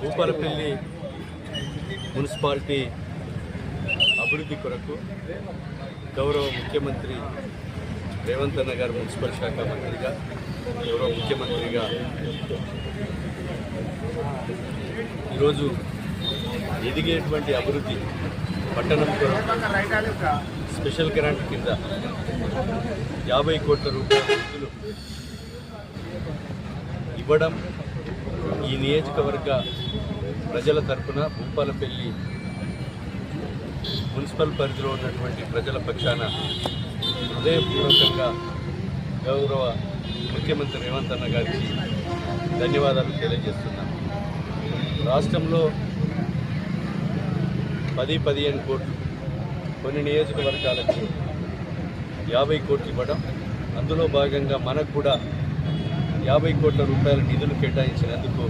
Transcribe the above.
Bhupalpally municipality అభివృద్ధి కొరకు గౌరవ ముఖ్యమంత్రి రేవంత్ అన్న గారు మున్సిపల్ శాఖ మంత్రిగా గౌరవ ముఖ్యమంత్రిగా ఈరోజు ఎదిగేటువంటి అభివృద్ధి పట్టణం కొరకు స్పెషల్ గ్రాంట్ కింద 50 కోట్ల రూపాయల నిధులు ఇవ్వడం ఈ నియోజకవర్గ ప్రజల తరపున భూపాలపల్లి మున్సిపల్ పరిధిలో ఉన్నటువంటి ప్రజల పక్షాన హృదయపూర్వకంగా గౌరవ ముఖ్యమంత్రి రేవంత్ అన్న గారికి ధన్యవాదాలు తెలియజేస్తున్నాను. రాష్ట్రంలో 10-15 కోట్లు కొన్ని నియోజకవర్గాలకి 50 కోట్లు ఇవ్వడం, అందులో భాగంగా మనకు కూడా 50 కోట్ల రూపాయల నిధులు కేటాయించినందుకు